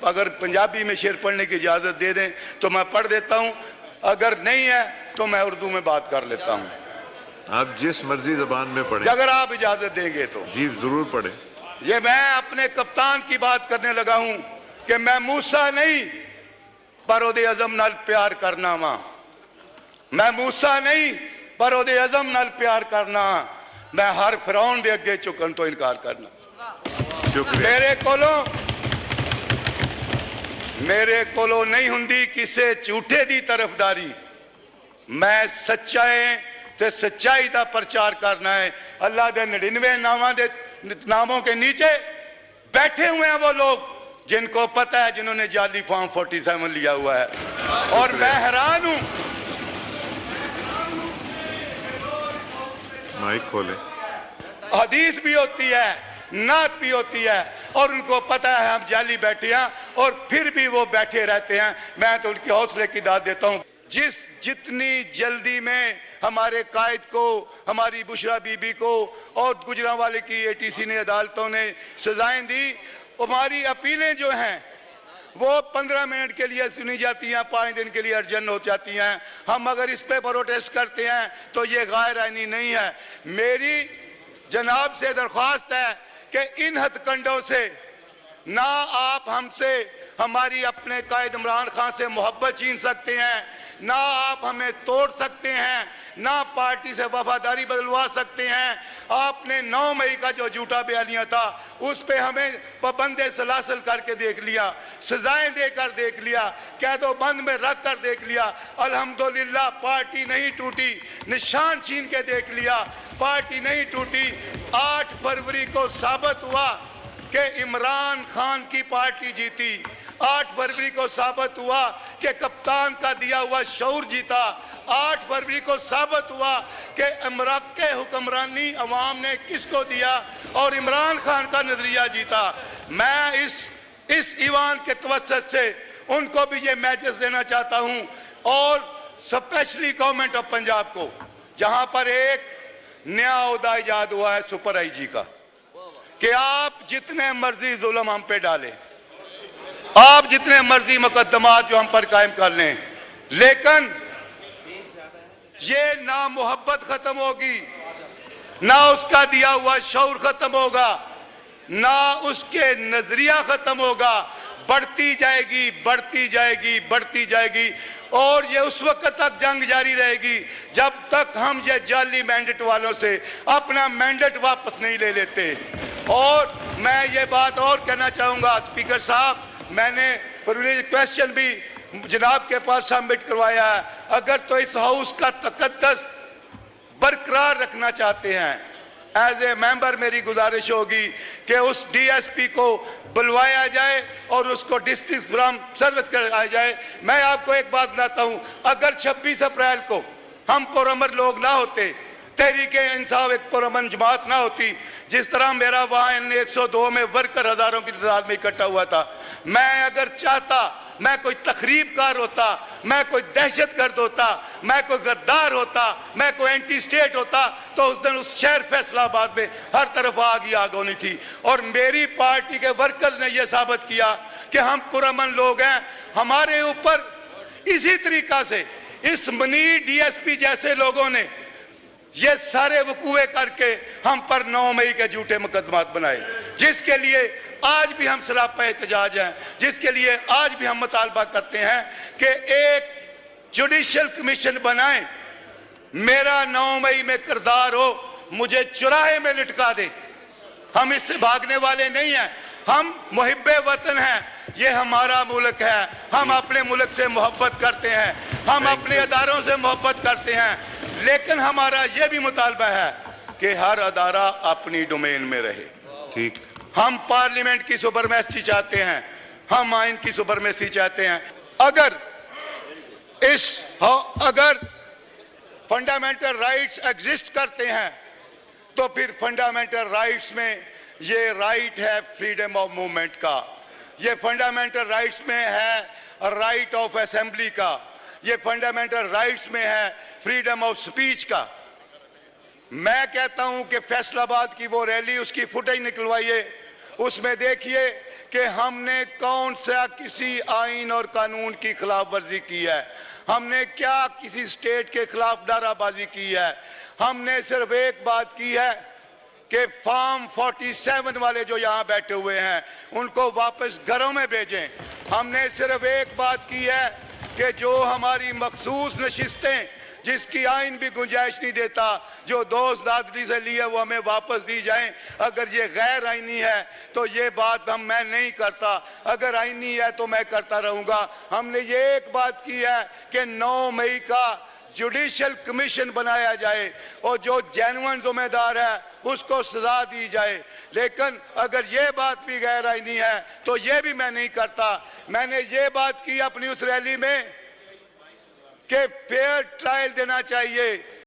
अगर पंजाबी में शेर पढ़ने की इजाज़त दे दें तो मैं पढ़ देता हूँ, अगर नहीं है तो मैं उर्दू में बात कर लेता हूँ। आप जिस मर्जी जबान में पढ़ें, अगर आप इजाज़त देंगे तो। जी जरूर पढ़ें। ये मैं अपने कप्तान की बात करने लगा हूँ कि मैं मूसा नहीं पर ओदे अज़म नाल प्यार करना वा। मैं मूसा नहीं पर ओदे अज़म नाल प्यार करना। मैं हर फिरौन दे अगे झुकन तो इनकार करना। मेरे कोलों नहीं हुंदी किसे झूठे दी तरफदारी। मैं सच्चाई ते सच्चाई का प्रचार करना है। अल्लाह के 99 नामों के नीचे बैठे हुए हैं वो लोग जिनको पता है, जिन्होंने जाली फॉर्म 47 लिया हुआ है। और मैं हैरान हूं। माइक खोले। हदीस भी होती है, नात भी होती है, और उनको पता है हम जाली बैठे हैं और फिर भी वो बैठे रहते हैं। मैं तो उनके हौसले की दाद देता हूं। जितनी जल्दी में हमारे कायद को, हमारी बुशरा बीबी को और गुजरांवाले की एटीसी ने, अदालतों ने सजाएं दी, हमारी अपीलें जो हैं वो 15 मिनट के लिए सुनी जाती हैं, 5 दिन के लिए अर्जन हो जाती हैं। हम अगर इस पे प्रोटेस्ट करते हैं तो ये गैर आईनी नहीं है। मेरी जनाब से दरख्वास्त है कि इन हथकंडों से ना आप हमसे, हमारी अपने कायद इमरान खान से मोहब्बत छीन सकते हैं, ना आप हमें तोड़ सकते हैं, ना पार्टी से वफादारी बदलवा सकते हैं। आपने 9 मई का जो झूठा बयानिया था उस पे हमें पाबंदे सलासल करके देख लिया, सजाएं देकर देख लिया, कैदो बंद में रख कर देख लिया। अल्हम्दुलिल्लाह पार्टी नहीं टूटी, निशान छीन के देख लिया, पार्टी नहीं टूटी। 8 फरवरी को साबित हुआ कि इमरान खान की पार्टी जीती। 8 फरवरी को साबित हुआ कि कप्तान का दिया हुआ शऊर जीता। 8 फरवरी को साबित हुआ कि इमरान के हुक्मरानी अवाम ने किसको दिया और इमरान खान का नजरिया जीता। मैं इस ईवान के तवस्सुत से उनको भी ये मैसेज देना चाहता हूँ, और स्पेशली गवर्नमेंट ऑफ पंजाब को, जहां पर एक नया ओहदा इजाद हुआ है सुपर आईजी का, कि आप जितने मर्जी जुल्म हम पे डालें, आप जितने मर्जी मुकदमात जो हम पर कायम कर लें, लेकिन ये ना मोहब्बत खत्म होगी, ना उसका दिया हुआ शऊर खत्म होगा, ना उसके नजरिया खत्म होगा। बढ़ती जाएगी, बढ़ती जाएगी, बढ़ती जाएगी, और ये उस वक्त तक जंग जारी रहेगी जब तक हम ये जाली मैंडेट वालों से अपना मैंडेट वापस नहीं ले लेते। और मैं ये बात और कहना चाहूंगा, स्पीकर साहब, मैंने प्रिविलेज क्वेश्चन भी जनाब के पास सबमिट करवाया है। अगर तो इस हाउस का तकद्दस बरकरार रखना चाहते हैं, एज ए मेंबर मेरी गुजारिश होगी कि उस डीएसपी को बुलवाया जाए और उसको डिस्मिस फ्रॉम सर्विस कराया जाए। मैं आपको एक बात बताता हूं, अगर 26 अप्रैल को हम पुरअमन लोग ना होते, तहरीके इंसाफ एक पुरअमन जमात ना होती, जिस तरह मेरा वहां 102 में वर्कर हजारों की तादाद में इकट्ठा हुआ था, मैं अगर चाहता, मैं कोई तखरीबकार होता, मैं कोई दहशतगर्द होता, मैं कोई गद्दार होता, मैं कोई एंटी स्टेट होता, तो उस दिन उस शहर फैसलाबाद में हर तरफ आग ही आग होनी थी। और मेरी पार्टी के वर्कर्स ने यह साबित किया कि हम पुरअमन लोग हैं। हमारे ऊपर इसी तरीका से इस मनी डीएसपी जैसे लोगों ने ये सारे वकूए करके हम पर 9 मई के झूठे मुकदमात बनाए, जिसके लिए आज भी हम सरापा एहतजाज हैं, जिसके लिए आज भी हम मुतालबा करते हैं कि एक जुडिशियल कमीशन बनाएं, मेरा 9 मई में किरदार हो, मुझे चुराहे में लटका दे। हम इससे भागने वाले नहीं हैं, हम मुहिब्बे वतन हैं, ये हमारा मुल्क है, हम अपने मुल्क से मोहब्बत करते हैं, हम अपने अदारों से मोहब्बत करते हैं, लेकिन हमारा यह भी मुतालबा है कि हर अदारा अपनी डोमेन में रहे। ठीक, हम पार्लियामेंट की सुपरमेसी चाहते हैं, हम आइन की सुपरमेसी चाहते हैं। अगर फंडामेंटल राइट्स एग्जिस्ट करते हैं तो फिर फंडामेंटल राइट्स में ये राइट है फ्रीडम ऑफ मूवमेंट का, ये फंडामेंटल राइट्स में है राइट ऑफ असेंबली का, ये फंडामेंटल राइट्स में है फ्रीडम ऑफ स्पीच का। मैं कहता हूं कि फैसलाबाद की वो रैली, उसकी फुटेज निकलवाइए, उसमें देखिए कि हमने कौन सा किसी आइन और कानून की खिलाफ वर्जी की है, हमने क्या किसी स्टेट के खिलाफ नाराबाजी की है। हमने सिर्फ एक बात की है कि फॉर्म 47 वाले जो यहाँ बैठे हुए हैं उनको वापस घरों में भेजें। हमने सिर्फ एक बात की है कि जो हमारी मखसूस नशिस्तें जिसकी आइन भी गुंजाइश नहीं देता, जो दोस्त दादरी से लिए वो हमें वापस दी जाएं। अगर ये गैर आइनी है तो ये बात मैं नहीं करता, अगर आइनी है तो मैं करता रहूंगा। हमने ये एक बात की है कि 9 मई का जुडिशल कमीशन बनाया जाए और जो जेन्युइन जिम्मेदार है उसको सजा दी जाए। लेकिन अगर ये बात भी गैर आइनी है तो ये भी मैं नहीं करता। मैंने ये बात की अपनी उस रैली में कि फेयर ट्रायल देना चाहिए।